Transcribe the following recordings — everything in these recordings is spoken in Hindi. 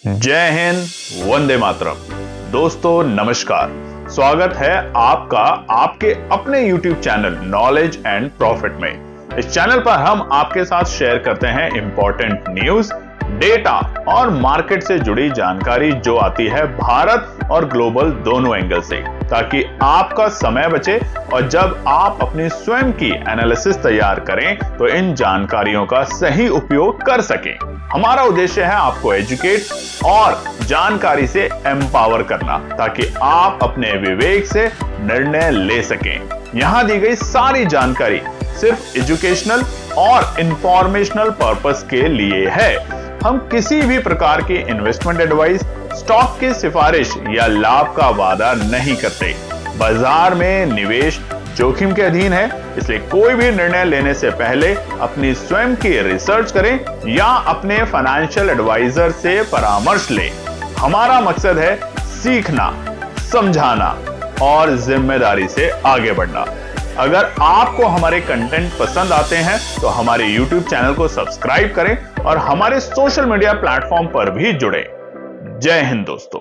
जय हिंद, वंदे मातरम। दोस्तों नमस्कार, स्वागत है आपका आपके अपने YouTube channel knowledge and profit में। इस चैनल पर हम आपके साथ शेयर करते हैं इंपॉर्टेंट न्यूज, डेटा और मार्केट से जुड़ी जानकारी जो आती है भारत और ग्लोबल दोनों एंगल से, ताकि आपका समय बचे और जब आप अपनी स्वयं की एनालिसिस तैयार करें तो इन जानकारियों का सही उपयोग कर सकें। हमारा उद्देश्य है आपको एजुकेट और जानकारी से एम्पावर करना, ताकि आप अपने विवेक से निर्णय ले सकें। यहां दी गई सारी जानकारी सिर्फ एजुकेशनल और इंफॉर्मेशनल पर्पस के लिए है। हम किसी भी प्रकार की इन्वेस्टमेंट एडवाइस, स्टॉक की सिफारिश या लाभ का वादा नहीं करते। बाजार में निवेश जोखिम के अधीन है, इसलिए कोई भी निर्णय लेने से पहले अपनी स्वयं की रिसर्च करें या अपने फाइनेंशियल एडवाइजर से परामर्श लें। हमारा मकसद है सीखना, समझाना और जिम्मेदारी से आगे बढ़ना। अगर आपको हमारे कंटेंट पसंद आते हैं तो हमारे YouTube चैनल को सब्सक्राइब करें और हमारे सोशल मीडिया प्लेटफॉर्म पर भी जुड़ें। जय हिंद दोस्तों।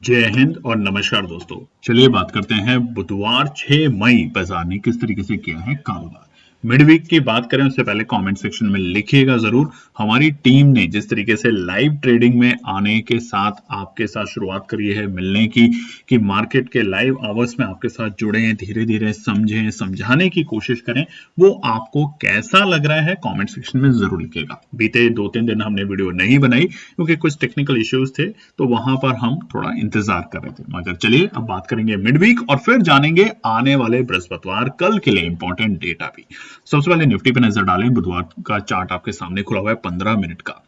जय हिंद और नमस्कार दोस्तों। चलिए बात करते हैं बुधवार 6 मई बाजार ने किस तरीके से किया है कारोबार। मिड वीक की बात करें उससे पहले कमेंट सेक्शन में लिखिएगा जरूर हमारी टीम ने जिस तरीके से लाइव ट्रेडिंग में आने के साथ आपके साथ शुरुआत करी है मिलने की, कि मार्केट के लाइव आवर्स में आपके साथ जुड़े, धीरे धीरे समझें, समझाने की कोशिश करें, वो आपको कैसा लग रहा है कमेंट सेक्शन में जरूर लिखिएगा। बीते 2-3 दिन हमने वीडियो नहीं बनाई क्योंकि कुछ टेक्निकल इश्यूज थे, तो वहां पर हम थोड़ा इंतजार कर रहे थे। मगर चलिए अब बात करेंगे मिड वीक और फिर जानेंगे आने वाले बृहस्पतिवार कल के लिए इंपॉर्टेंट डेटा भी। सबसे पहले निफ्टी पे नजर डालें। बुधवार का चार्ट आपके सामने खुला हुआ है 15 मिनट का।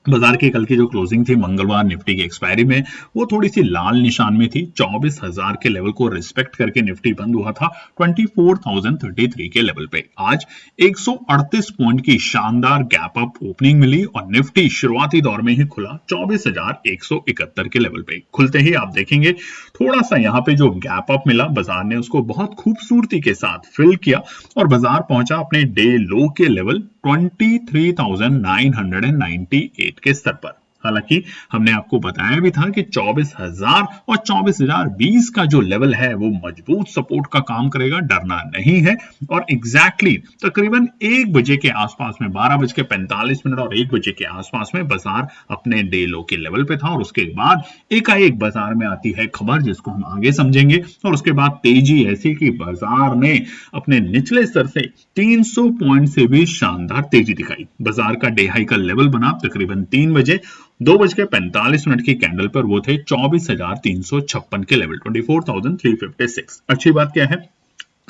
बाजार की कल की जो क्लोजिंग थी मंगलवार निफ्टी की एक्सपायरी में, वो थोड़ी सी लाल निशान में थी। 24,000 के लेवल को रिस्पेक्ट करके निफ्टी बंद हुआ था 24,033 के लेवल पे। आज 138 पॉइंट की शानदार गैप अप ओपनिंग मिली और निफ्टी शुरुआती दौर में ही खुला 24,171 के लेवल पे। खुलते ही आप देखेंगे थोड़ा सा यहाँ पे जो गैप अप मिला, बाजार ने उसको बहुत खूबसूरती के साथ फिल किया और बाजार पहुंचा अपने डे लो के लेवल 23,998 के स्तर पर। हालांकि हमने आपको बताया भी था कि 24,000 और 24,020 का जो लेवल है वो मजबूत सपोर्ट का काम करेगा, डरना नहीं है। और एग्जैक्टली तकरीबन 1 बजे के आसपास में, 12:45 और 1 बजे के आसपास में बाजार अपने डे लो के लेवल पे था और उसके बाद एकाएक बाजार में आती है खबर जिसको हम आगे समझेंगे। और उसके बाद तेजी ऐसी कि बाजार ने अपने निचले स्तर से 300 पॉइंट से भी शानदार तेजी दिखाई। बाजार का डे हाई का लेवल बना तकरीबन 3 बजे, 2:45 की कैंडल पर वो थे 24,356 के लेवल, 24,356। अच्छी बात क्या है,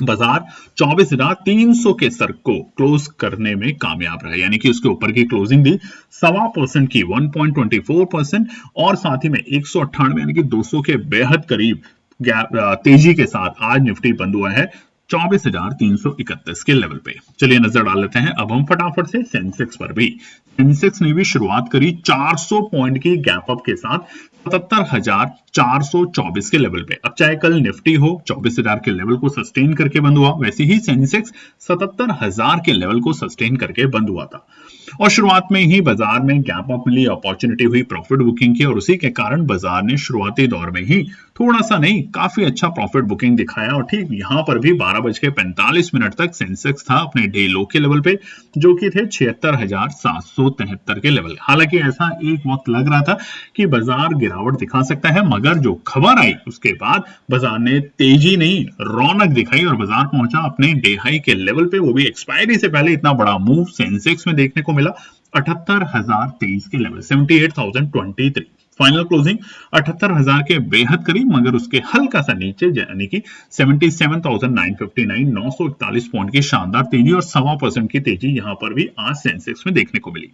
बाजार 24,300 के स्तर को क्लोज करने में कामयाब रहा, यानी कि उसके ऊपर की क्लोजिंग दी 1.25% की 1.24% और साथ ही में 198 यानी कि 200 के बेहद करीब तेजी के साथ आज निफ्टी बंद हुआ है 24,331 के लेवल पे। चलिए नजर डाल लेते हैं अब हम फटाफट से सेंसेक्स पर भी। सेंसेक्स ने भी शुरुआत करी 400 पॉइंट की गैप अप के साथ 77,424 के लेवल पे। अब चाहे कल निफ्टी हो 24,000 के लेवल को सस्टेन करके बंद हुआ, वैसे ही सेंसेक्स 77,000 के लेवल को सस्टेन करके बंद हुआ था। और शुरुआत में ही बाजार में गैप अप मिली, अपॉर्चुनिटी हुई प्रॉफिट बुकिंग की और उसी के कारण बाजार ने शुरुआती दौर में ही थोड़ा सा नहीं काफी अच्छा प्रॉफिट बुकिंग दिखाया। और ठीक यहां पर भी 12:45 तक सेंसेक्स था अपने डे लो के लेवल पे, जो कि थे 76,773 के लेवल। हालांकि ऐसा एक वक्त लग रहा था कि बाजार गिरावट दिखा सकता है, मगर जो खबर आई उसके बाद बाजार ने तेजी नहीं रौनक दिखाई और बाजार पहुंचा अपने डे हाई के लेवल पे। वो भी एक्सपायरी से पहले इतना बड़ा मूव सेंसेक्स में देखने को मिला 78,023 के लेवल, 78,023। फाइनल क्लोजिंग 78,000 के बेहद करीब, मगर उसके हल्का सा नीचे यानी कि 77,959, 941 पॉइंट की शानदार तेजी और 1.25% की तेजी यहां पर भी आज सेंसेक्स में देखने को मिली।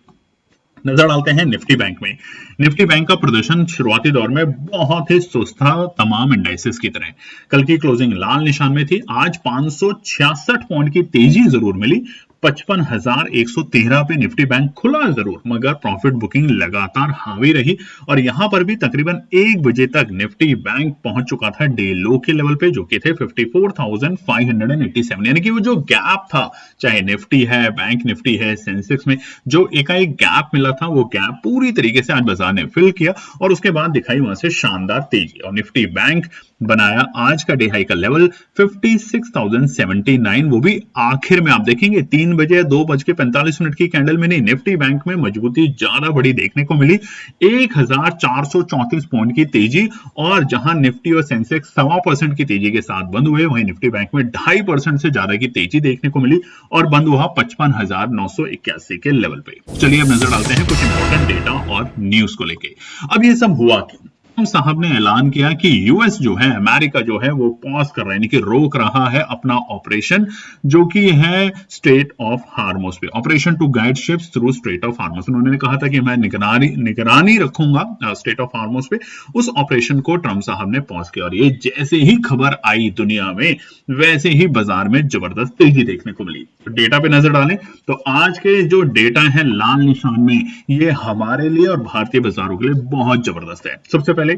नजर डालते हैं निफ्टी बैंक में। निफ्टी बैंक का प्रदर्शन शुरुआती दौर में बहुत ही सुस्त था तमाम इंडाइसेस की तरह। कल की क्लोजिंग लाल निशान में थी। आज 566 पॉइंट की तेजी जरूर मिली 55,113 पे निफ्टी बैंक खुला जरूर, मगर प्रॉफिट बुकिंग लगातार हावी रही और यहां पर भी तकरीबन 1 बजे तक निफ्टी बैंक पहुंच चुका था डे लो के लेवल पे, जो कि थे 54,587। यानी कि वो जो गैप था, चाहे निफ्टी है, बैंक निफ्टी है, सेंसेक्स में जो एकाएक गैप मिला था, वो गैप पूरी तरीके से आज बाजार ने फिल किया और उसके बाद दिखाई वहां से शानदार तेजी और निफ्टी बैंक बनाया आज का डे हाई का लेवल 56,079। वो भी आखिर में आप देखेंगे 3 बजे 2:45 की कैंडल में नहीं, निफ्टी बैंक में मजबूती ज्यादा बड़ी देखने को मिली। 1,434 पॉइंट की तेजी और जहां निफ्टी और सेंसेक्स 1.25% की तेजी के साथ बंद हुए, वहीं निफ्टी बैंक में 2.5% से ज्यादा की तेजी देखने को मिली और बंद हुआ 55,981 के लेवल पे। चलिए अब नजर डालते हैं कुछ इंपॉर्टेंट डेटा और न्यूज को लेके। अब ये सब हुआ क्यों? साहब ने ऐलान किया कि यूएस जो है, अमेरिका जो है, वो पॉज कर रहा है, यानी कि रोक रहा है अपना ऑपरेशन जो कि है स्ट्रेट ऑफ हार्मोस पे, operation to guide ships through strait of Hormuz. उन्होंने कहा था कि मैं निगरानी रखूंगा स्ट्रेट ऑफ हार्मोस पे। उस ऑपरेशन को ट्रंप साहब ने पॉज किया और ये जैसे ही खबर आई दुनिया में, वैसे ही बाजार में जबरदस्त तेजी देखने को मिली। डेटा पे नजर डालें तो आज के जो डेटा है लाल निशान में, ये हमारे लिए और भारतीय बाजारों के लिए बहुत जबरदस्त है। सबसे पहले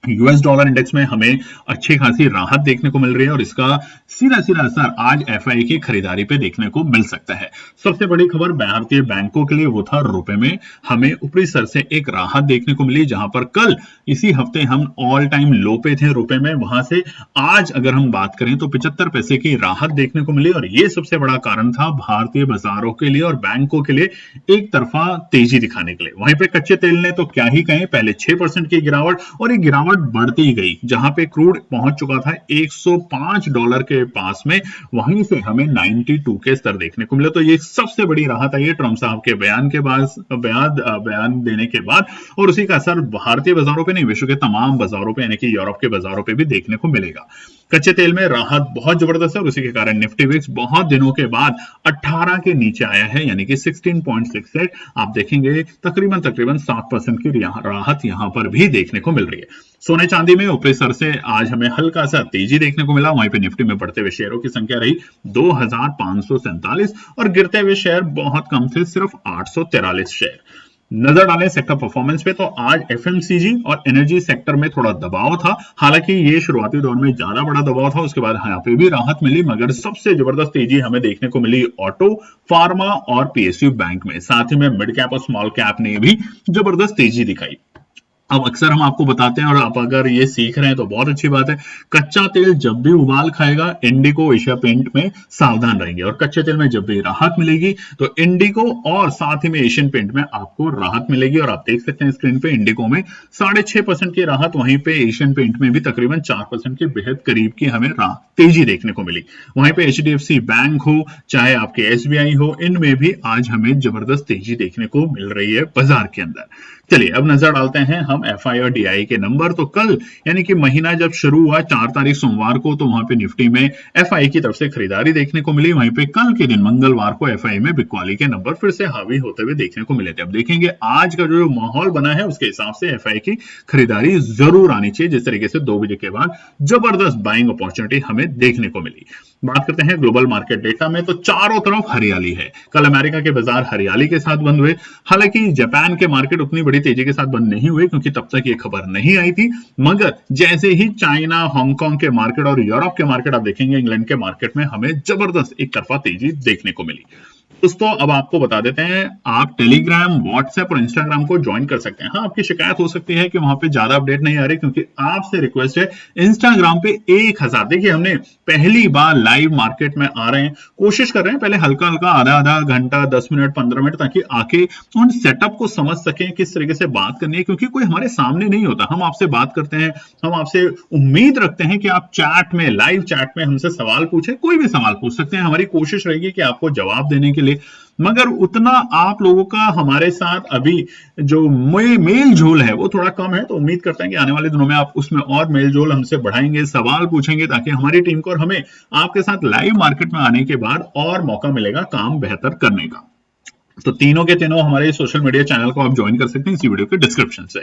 यूएस डॉलर इंडेक्स में हमें अच्छी खासी राहत देखने को मिल रही है और इसका सीधा सीधा असर आज एफआई की खरीदारी पे देखने को मिल सकता है। सबसे बड़ी खबर भारतीय बैंकों के लिए वो था रुपए में हमें ऊपरी स्तर से एक राहत देखने को मिली, जहां पर कल इसी हफ्ते हम ऑल टाइम लो पे थे रुपए में, वहां से आज अगर हम बात करें तो 75 पैसे की राहत देखने को मिली और ये सबसे बड़ा कारण था भारतीय बाजारों के लिए और बैंकों के लिए एक तरफा तेजी दिखाने के लिए। वहीं पे कच्चे तेल ने तो क्या ही कहें, पहले 6% की गिरावट और एक गिरावट बढ़ती गई, जहां पे क्रूड पहुंच चुका था $105 के पास में, वहीं से हमें 92 के स्तर देखने को मिले। तो ये सबसे बड़ी राहत आई है ट्रंप साहब के बयान के बाद, बयान देने के बाद, और उसी का असर भारतीय बाजारों पे नहीं, विश्व के तमाम बाजारों पे यानी कि यूरोप के बाजारों पे भी देखने को मिलेगा। कच्चे तेल में राहत बहुत जबरदस्त है और उसी के कारण निफ्टी विक्स बहुत दिनों के बाद 18 के नीचे आया है, यानी कि 16.68। आप देखेंगे तकरीबन 7% की राहत यहां पर भी देखने को मिल रही है। सोने चांदी में ऊपरी स्तर से आज हमें हल्का सा तेजी देखने को मिला, वहीं पे निफ्टी में बढ़ते हुए शेयरों की संख्या रही 2,547 और गिरते हुए शेयर बहुत कम थे, सिर्फ 843 शेयर। नजर डालें सेक्टर परफॉर्मेंस पे तो आज एफएमसीजी और एनर्जी सेक्टर में थोड़ा दबाव था, हालांकि ये शुरुआती दौर में ज्यादा बड़ा दबाव था, उसके बाद यहाँ पे भी राहत मिली, मगर सबसे जबरदस्त तेजी हमें देखने को मिली ऑटो, फार्मा और पीएसयू बैंक में। साथ ही में मिड कैप और स्मॉल कैप ने भी जबरदस्त तेजी दिखाई। अब अक्सर हम आपको बताते हैं और आप अगर ये सीख रहे हैं तो बहुत अच्छी बात है, कच्चा तेल जब भी उबाल खाएगा इंडिको एशिया पेंट में सावधान रहेंगे और कच्चे तेल में जब भी राहत मिलेगी तो इंडिको और साथ ही में एशियन पेंट में आपको राहत मिलेगी। और आप देख सकते हैं स्क्रीन पे इंडिको में 6.5% की राहत, वहीं पे एशियन पेंट में भी तकरीबन 4% के बेहद करीब की हमें तेजी देखने को मिली। वहीं पे एचडीएफसी बैंक हो चाहे आपके एसबीआई हो, इनमें भी आज हमें जबरदस्त तेजी देखने को मिल रही है बाजार के अंदर। चलिए अब नजर डालते हैं हम एफआई और डीआई के नंबर। तो कल यानी कि महीना जब शुरू हुआ 4 तारीख सोमवार को, तो वहां पे निफ्टी में एफआई की तरफ से खरीदारी देखने को मिली। वहीं पे कल के दिन मंगलवार को एफआई में बिकवाली के नंबर फिर से हावी होते हुए देखने को मिले थे। अब देखेंगे आज का जो माहौल बना है उसके हिसाब से एफआई की खरीदारी जरूर आनी चाहिए, जिस तरीके से 2 बजे के बाद जबरदस्त बाइंग अपॉर्चुनिटी हमें देखने को मिली। बात करते हैं ग्लोबल मार्केट डेटा में, तो चारों तरफ हरियाली है। कल अमेरिका के बाजार हरियाली के साथ बंद हुए, हालांकि जापान के मार्केट उतनी बड़ी तेजी के साथ बंद नहीं हुए क्योंकि तब तक ये खबर नहीं आई थी, मगर जैसे ही चाइना, हांगकांग के मार्केट और यूरोप के मार्केट आप देखेंगे, इंग्लैंड के मार्केट में हमें जबरदस्त एक तरफा तेजी देखने को मिली। दोस्तों अब आपको बता देते हैं, आप टेलीग्राम, व्हाट्सएप और इंस्टाग्राम को ज्वाइन कर सकते हैं। हाँ, आपकी शिकायत हो सकती है कि वहां पे ज्यादा अपडेट नहीं आ रही, क्योंकि आपसे रिक्वेस्ट है इंस्टाग्राम पे 1000, देखिए हमने पहली बार लाइव मार्केट में आ रहे हैं, कोशिश कर रहे हैं पहले हल्का हल्का आधा घंटा 10 मिनट 15 मिनट, ताकि आके उन सेटअप को समझ सकें किस तरीके से बात करनी है, क्योंकि कोई हमारे सामने नहीं होता। हम आपसे बात करते हैं, हम आपसे उम्मीद रखते हैं कि आप चैट में, लाइव चैट में हमसे सवाल पूछे, कोई भी सवाल पूछ सकते हैं, हमारी कोशिश रहेगी कि आपको जवाब देने के लिए, मगर उतना आप लोगों का हमारे साथ अभी जो मेल जोल है वो थोड़ा कम है। तो उम्मीद करते हैं कि आने वाले दिनों में आप उसमें और मेल जोल हमसे बढ़ाएंगे, सवाल पूछेंगे, ताकि हमारी टीम को और हमें आपके साथ लाइव मार्केट में आने के बाद और मौका मिलेगा काम बेहतर करने का। तो तीनों के तीनों हमारे सोशल मीडिया चैनल को आप ज्वाइन कर सकते हैं इसी वीडियो के डिस्क्रिप्शन से।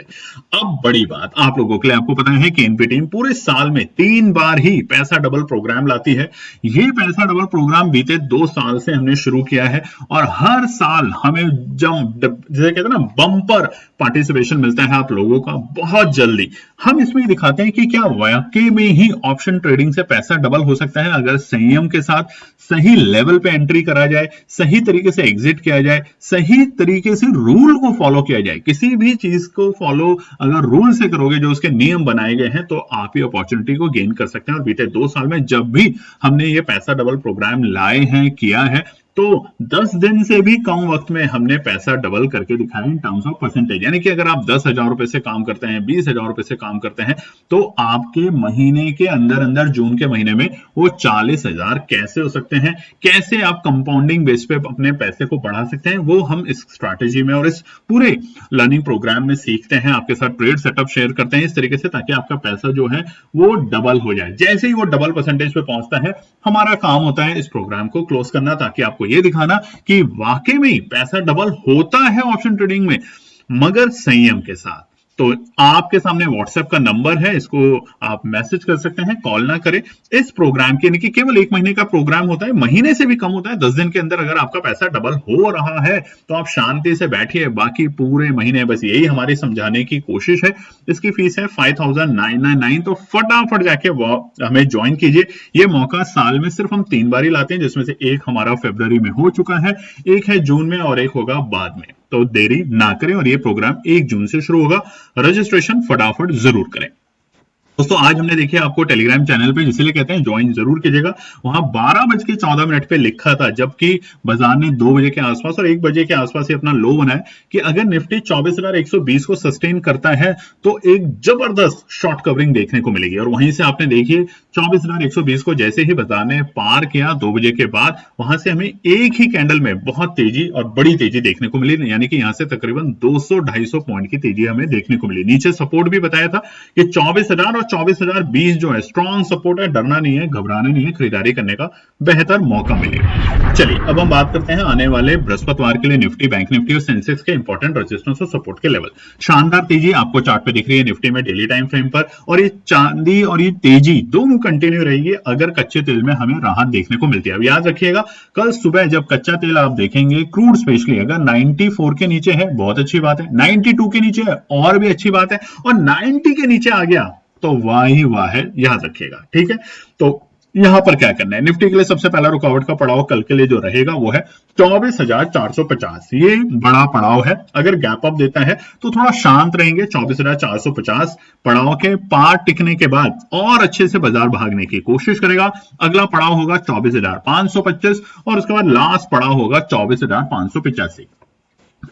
अब बड़ी बात आप लोगों के लिए, आपको पता है कि एनपी टीम पूरे साल में 3 बार ही पैसा डबल प्रोग्राम लाती है। ये पैसा डबल प्रोग्राम बीते 2 साल से हमने शुरू किया है और हर साल हमें जैसे कहते हैं ना, बम्पर पार्टिसिपेशन मिलता है आप लोगों का बहुत जल्दी। हम इसमें दिखाते हैं कि क्या वाकई में ही ऑप्शन ट्रेडिंग से पैसा डबल हो सकता है अगर संयम के साथ सही लेवल पे एंट्री करा जाए, सही तरीके से एग्जिट किया जाए, सही तरीके से रूल को फॉलो किया जाए। किसी भी चीज को फॉलो अगर रूल से करोगे, जो उसके नियम बनाए गए हैं, तो आप ये अपॉर्चुनिटी को गेन कर सकते हैं। और बीते 2 साल में जब भी हमने ये पैसा डबल प्रोग्राम लाए हैं, किया है, तो 10 दिन से भी कम वक्त में हमने पैसा डबल करके दिखाया इन टर्म्स ऑफ परसेंटेज। यानी कि अगर आप 10,000 रुपए से काम करते हैं, 20,000 रुपए से काम करते हैं, तो आपके महीने के अंदर अंदर जून के महीने में वो 40,000 कैसे हो सकते हैं, कैसे आप कंपाउंडिंग बेस पे अपने पैसे को बढ़ा सकते हैं, वो हम इस स्ट्रैटेजी में और इस पूरे लर्निंग प्रोग्राम में सीखते हैं। आपके साथ ट्रेड सेटअप शेयर करते हैं इस तरीके से, ताकि आपका पैसा जो है वो डबल हो जाए। जैसे ही वो डबल परसेंटेज पे पहुंचता है, हमारा काम होता है इस प्रोग्राम को क्लोज करना, ताकि आपको ये दिखाना कि वाकई में पैसा डबल होता है ऑप्शन ट्रेडिंग में, मगर संयम के साथ। तो आपके सामने व्हाट्सएप का नंबर है, इसको आप मैसेज कर सकते हैं, कॉल ना करें। इस प्रोग्राम के, यानी कि केवल 1 महीने का प्रोग्राम होता है, महीने से भी कम होता है। 10 दिन के अंदर अगर आपका पैसा डबल हो रहा है तो आप शांति से बैठिए, बाकी पूरे महीने बस यही हमारी समझाने की कोशिश है। इसकी फीस है 5,999, तो फटाफट जाके हमें ज्वाइन कीजिए। ये मौका साल में सिर्फ हम 3 बार ही लाते हैं, जिसमें से एक हमारा फरवरी में हो चुका है, एक है जून में और एक होगा बाद में। तो देरी ना करें और ये प्रोग्राम 1 जून से शुरू होगा। रजिस्ट्रेशन फटाफट जरूर करें। दोस्तों आज हमने देखिए आपको टेलीग्राम चैनल पे, जिसलिए कहते हैं ज्वाइन जरूर कीजिएगा, वहां 12:14 पे लिखा था, जबकि बाजार ने 2 बजे के आसपास और 1 बजे के आसपास ही अपना लो बनाया, कि अगर निफ्टी 24,120 को सस्टेन करता है तो एक जबरदस्त शॉर्ट कवरिंग देखने को मिलेगी। और वहीं से आपने देखिए 24,120 को जैसे ही बाजार ने पार किया 2 बजे के बाद, वहां से हमें एक ही कैंडल में बहुत तेजी और बड़ी तेजी देखने को मिली। यानी कि यहां से तकरीबन 200-250 पॉइंट की तेजी हमें देखने को मिली। नीचे सपोर्ट भी बताया था कि 24,000 और 24,020 जो है स्ट्रॉन्ग सपोर्ट है, डरना नहीं है, घबराना नहीं है, खरीदारी करने का बेहतर मौका मिलेगा। चलिए अब हम बात करते हैं आने वाले बृहस्पतिवार के लिए निफ्टी, बैंक निफ्टी और सेंसेक्स के इंपॉर्टेंट रेजिस्टेंस और सपोर्ट के लेवल। शानदार तेजी आपको चार्ट पे दिख रही है निफ्टी में डेली टाइम फ्रेम पर, और ये चांदी और ये तेजी दोनों कंटिन्यू रहेगी अगर कच्चे तेल में हमें राहत देखने को मिलती है। अब याद रखिएगा, कल सुबह जब कच्चा तेल आप देखेंगे, क्रूड स्पेशली अगर 94 के नीचे है, बहुत अच्छी बात है, 92 के नीचे है और भी अच्छी बात है, और 90 के नीचे आ गया तो वाह ही वाह है, याद रखिएगा। ठीक है, तो यहां पर क्या करना है, निफ्टी के लिए सबसे पहला रुकावट का पड़ाव कल के लिए जो रहेगा वो है 24,450। ये बड़ा पड़ाव है, अगर गैप अप देता है तो थोड़ा शांत रहेंगे। 24,450 पड़ाव के पार टिकने के बाद और अच्छे से बाजार भागने की कोशिश करेगा। अगला पड़ाव होगा 24,525 और उसके बाद लास्ट पड़ाव होगा 24,585।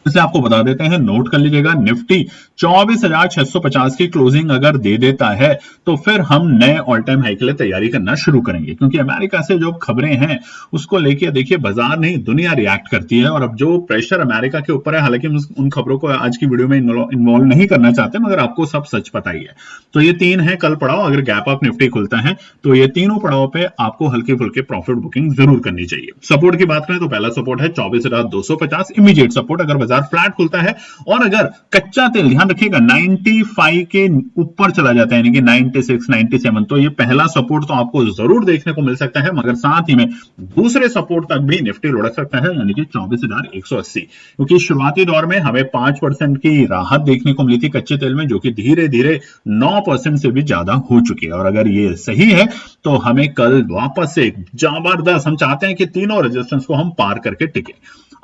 इसे आपको बता देते हैं, नोट कर लीजिएगा, निफ्टी 24,650 की क्लोजिंग अगर दे देता है तो फिर हम नए ऑल टाइम हाई के लिए तैयारी करना शुरू करेंगे, क्योंकि अमेरिका से जो खबरें हैं उसको लेके देखिए बाजार नहीं दुनिया रिएक्ट करती है। और अब जो प्रेशर अमेरिका के ऊपर है, हालांकि उन खबरों को आज की वीडियो में इन्वॉल्व नहीं करना चाहते, मगर आपको सब सच पता ही है। तो ये 3 है कल पड़ाव, अगर गैप अप निफ्टी खुलता है तो ये तीनों पड़ाव पे आपको हल्की फुल्की प्रॉफिट बुकिंग जरूर करनी चाहिए। सपोर्ट की बात करें तो पहला सपोर्ट है 24,250 इमीडिएट सपोर्ट अगर बाजार फ्लैट खुलता है, और अगर कच्चा तेल ध्यान रखिएगा 95 के ऊपर चला जाता है, यानी कि 96, 97, तो ये पहला सपोर्ट तो आपको जरूर देखने को मिल सकता है, मगर साथ ही में दूसरे सपोर्ट तक भी निफ्टी लुढ़क सकता है, यानी कि 24,180, क्योंकि शुरुआती दौर में हमें 5% की राहत देखने को मिली थी कच्चे तेल में, जो कि धीरे धीरे 9% से भी ज्यादा हो चुकी है। और अगर ये सही है तो हमें कल वापस से जबरदस्त, हम चाहते हैं कि तीनों रेजिस्टेंस को हम पार करके टिके।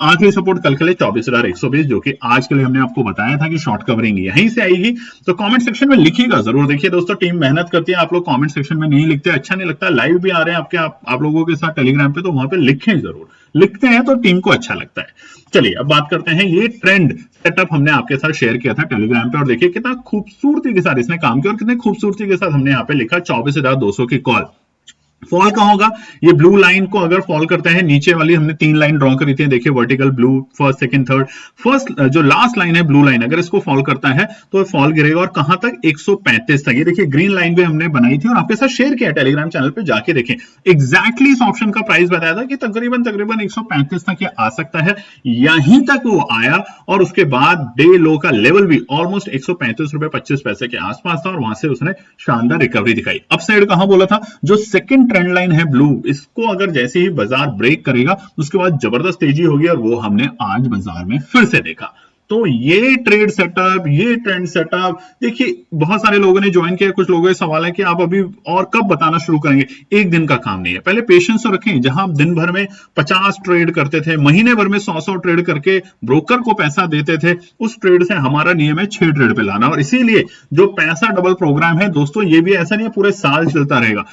आखिरी सपोर्ट कल के लिए 24,120, जो कि आज के लिए हमने आपको बताया था कि शॉर्ट कवरिंग यहीं से आएगी। तो कमेंट सेक्शन में लिखिएगा जरूर। देखिए दोस्तों, टीम मेहनत करती है, आप लोग कमेंट सेक्शन में नहीं लिखते, अच्छा नहीं लगता। लाइव भी आ रहे हैं आप लोगों के साथ टेलीग्राम पे, तो वहां पे लिखें जरूर, लिखते हैं तो टीम को अच्छा लगता है। चलिए अब बात करते हैं, ये ट्रेंड सेटअप हमने आपके साथ शेयर किया था टेलीग्राम पे, और देखिए कितना खूबसूरती के साथ इसने काम किया और कितने खूबसूरती के साथ हमने यहाँ पे लिखा 24,200 की कॉल। फॉल कहां होगा, ये ब्लू लाइन को अगर फॉल करता है, नीचे वाली हमने 3 लाइन ड्रॉ करी थी, देखिए vertical blue first second third, first जो लास्ट लाइन है ब्लू लाइन, अगर इसको फॉल करता है तो फॉल गिरेगा और कहां तक, 135 तक। ये देखिए ग्रीन लाइन भी हमने बनाई थी और आपके साथ शेयर किया टेलीग्राम चैनल पे, जाके देखें एग्जैक्टली इस ऑप्शन का प्राइस बताया था कि तकरीबन 135 तक ये आ सकता है, यहीं तक वो आया और उसके बाद डे लो का लेवल भी ऑलमोस्ट 135 रुपए 25 पैसे के आसपास था और वहां से उसने शानदार रिकवरी दिखाई। अपसाइड कहां बोला था, जो सेकंड ट्रेंड लाइन है ब्लू, इसको अगर जैसे ही बाजार ब्रेक करेगा उसके बाद जबरदस्त तेजी होगी और वो हमने आज बाजार में फिर से देखा। तो ये ट्रेड सेटअप, ये ट्रेंड सेटअप, देखिए बहुत सारे लोगों ने ज्वाइन किया, कुछ लोगों का सवाल है कि आप अभी और कब बताना शुरू करेंगे। एक दिन का काम नहीं है, पहले पेशेंस तो रखें। जहां आप दिन भर में 50 ट्रेड करते थे, महीने भर में 100 ट्रेड करके ब्रोकर को पैसा देते थे, उस ट्रेड से हमारा नियम है 6 ट्रेड पे लाना। और इसीलिए जो पैसा डबल प्रोग्राम है दोस्तों, ये भी ऐसा नहीं है पूरे साल चलता रहेगा।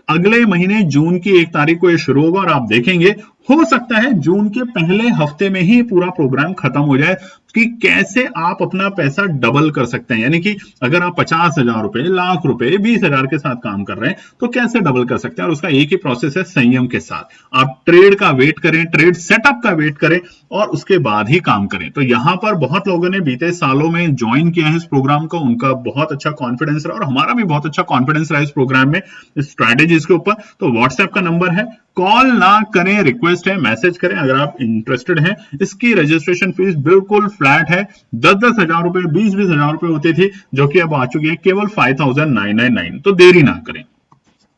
अगले महीने जून की 1 तारीख को ये शुरू होगा और आप देखेंगे हो सकता है जून के पहले हफ्ते में ही पूरा प्रोग्राम खत्म हो जाए कि कैसे आप अपना पैसा डबल कर सकते हैं। यानी कि अगर आप 50,000 रुपए, लाख रुपए, 20,000 के साथ काम कर रहे हैं तो कैसे डबल कर सकते हैं, और उसका एक ही प्रोसेस है, संयम के साथ। आप ट्रेड का वेट करें, ट्रेड सेटअप का वेट करें और उसके बाद ही काम करें। तो यहां पर बहुत लोगों ने बीते सालों में ज्वाइन किया है इस प्रोग्राम को, उनका बहुत अच्छा कॉन्फिडेंस रहा और हमारा भी बहुत अच्छा कॉन्फिडेंस रहा इस प्रोग्राम में, इस स्ट्रैटेजीज के ऊपर। तो व्हाट्सएप का नंबर है, कॉल ना करें, रिक्वेस्ट है, मैसेज करें अगर आप इंटरेस्टेड हैं। इसकी रजिस्ट्रेशन फीस बिल्कुल फ्लैट है, 10-10 हजार रुपए, 20-20 हजार रुपए होती थी, जो कि अब आ चुकी है केवल 5,999। तो देरी ना करें।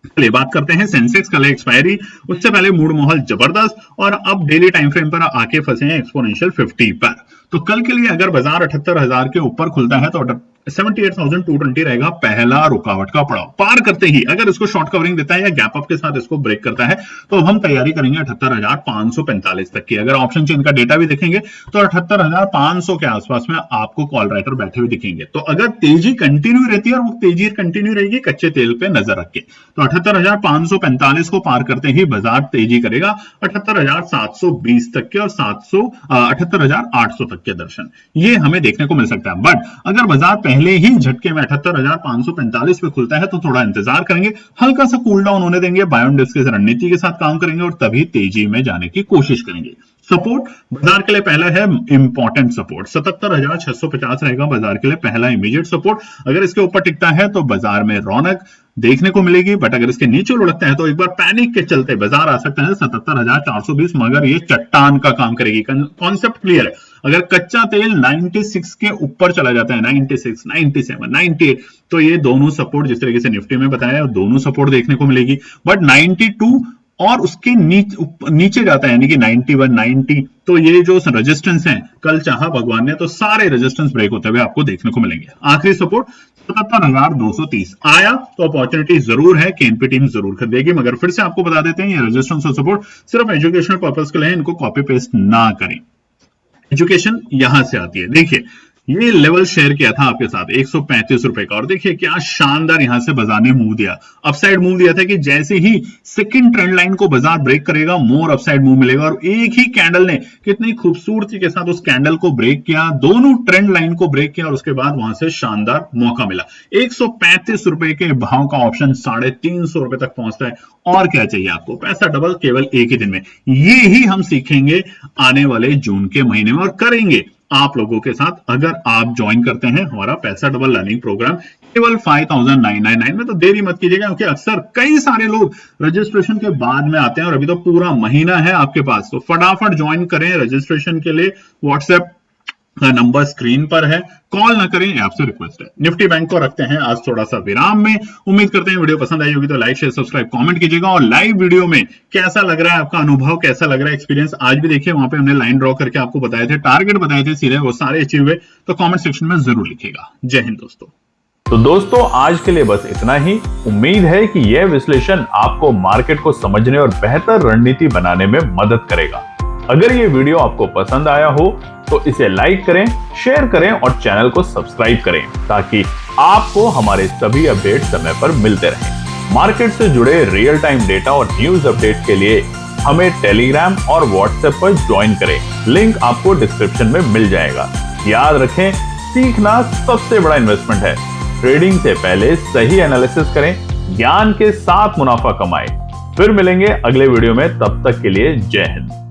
चलिए बात करते हैं सेंसेक्स, कल एक्सपायरी, उससे पहले मूड माहौल जबरदस्त और अब डेली टाइम फ्रेम पर आके फंसे हैं एक्सपोनेंशियल 50 पर। तो कल के लिए अगर बाजार 78,000 के ऊपर खुलता है तो 78,220 रहेगा पहला रुकावट का पड़ाव। पार करते ही अगर इसको शॉर्ट कवरिंग देता है या गैप अप के साथ इसको ब्रेक करता है तो हम तैयारी करेंगे 78,545 तक की। अगर ऑप्शन चेन का डेटा भी देखेंगे तो 78,500 के आसपास में आपको कॉल राइटर बैठे हुए दिखेंगे। तो अगर तेजी कंटिन्यू रहती है और वो तेजी कंटिन्यू रहेगी कच्चे तेल पे नजर रख के, तो 78,545 को पार करते ही बाजार तेजी करेगा 78,720 तक के और 78,800 तक के दर्शन ये हमें देखने को मिल सकता है। बट अगर बाजार पहले ही झटके में 78,545 पे खुलता है तो थोड़ा इंतजार करेंगे, हल्का सा कूल डाउन होने देंगे, बाय ऑन डिप्स की रणनीति के साथ काम करेंगे और तभी तेजी में जाने की कोशिश करेंगे। सपोर्ट बाजार के लिए पहला है इंपॉर्टेंट सपोर्ट, 77,650 रहेगा बाजार के लिए पहला इमीडिएट सपोर्ट। अगर इसके ऊपर टिकता है तो बाजार में रौनक देखने को मिलेगी, बट अगर इसके नीचे लुढ़कता है तो एक बार पैनिक के चलते बाजार आ सकता है 77,420, मगर ये चट्टान का काम करेगी। कॉन्सेप्ट क्लियर है, अगर कच्चा तेल 96 के ऊपर चला जाता है, 96, 97, 98, तो ये दोनों सपोर्ट जिस तरीके से निफ्टी में बताया दोनों सपोर्ट देखने को मिलेगी। बट 92 और उसके नीचे जाता है यानी कि 91, 90, तो ये जो रेजिस्टेंस है कल चाहा भगवान ने तो सारे रेजिस्टेंस ब्रेक होते हुए आपको देखने को मिलेंगे। आखिरी सपोर्ट 77,230 आया तो अपॉर्चुनिटी जरूर है, केएनपी टीम जरूर खरीदेगी, मगर फिर से आपको बता देते हैं ये रेजिस्टेंस और सपोर्ट सिर्फ एजुकेशनल पर्पस के लिए, इनको कॉपी पेस्ट ना करें। एजुकेशन यहां से आती है, देखिए ये लेवल शेयर किया था आपके साथ 135 रुपए का और देखिए क्या शानदार यहां से बाजार ने मूव दिया, अपसाइड मूव दिया था कि जैसे ही सेकंड ट्रेंड लाइन को बाजार ब्रेक करेगा मोर अपसाइड मूव मिलेगा और एक ही कैंडल ने कितनी खूबसूरती के साथ उस कैंडल को ब्रेक किया, दोनों ट्रेंड लाइन को ब्रेक किया और उसके बाद वहां से शानदार मौका मिला। 135 रुपए के भाव का ऑप्शन 350 रुपए तक पहुंचता है, और क्या चाहिए आपको, पैसा डबल केवल एक ही दिन में। ये ही हम सीखेंगे आने वाले जून के महीने में और करेंगे आप लोगों के साथ अगर आप ज्वाइन करते हैं हमारा पैसा डबल लर्निंग प्रोग्राम केवल 5,999 में। तो देरी मत कीजिएगा क्योंकि अक्सर कई सारे लोग रजिस्ट्रेशन के बाद में आते हैं और अभी तो पूरा महीना है आपके पास, तो फटाफट ज्वाइन करें। रजिस्ट्रेशन के लिए व्हाट्सएप का नंबर स्क्रीन पर है, कॉल ना करें, ये आपसे रिक्वेस्ट है। निफ्टी बैंक को रखते हैं आज थोड़ा सा विराम में। उम्मीद करते हैं वीडियो पसंद आई होगी तो लाइक शेयर सब्सक्राइब कमेंट कीजिएगा और लाइव वीडियो में कैसा लग रहा है आपका अनुभव, कैसा लग रहा है एक्सपीरियंस आज भी देखिए, वहां पे हमने लाइन ड्रॉ करके आपको बताए थे, टारगेट बताए थे सीधे, वो सारे अचीव हुए, तो कमेंट सेक्शन में जरूर लिखिएगा। जय हिंद दोस्तों। तो दोस्तों आज के लिए बस इतना ही। उम्मीद है कि यह विश्लेषण आपको मार्केट को समझने और बेहतर रणनीति बनाने में मदद करेगा। अगर ये वीडियो आपको पसंद आया हो तो इसे लाइक करें, शेयर करें और चैनल को सब्सक्राइब करें ताकि आपको हमारे सभी अपडेट समय पर मिलते रहें। मार्केट से जुड़े रियल टाइम डेटा और न्यूज अपडेट के लिए हमें टेलीग्राम और व्हाट्सएप पर ज्वाइन करें, लिंक आपको डिस्क्रिप्शन में मिल जाएगा। याद रखें, सीखना सबसे बड़ा इन्वेस्टमेंट है। ट्रेडिंग से पहले सही एनालिसिस करें, ज्ञान के साथ मुनाफा कमाएं। फिर मिलेंगे अगले वीडियो में, तब तक के लिए जय हिंद।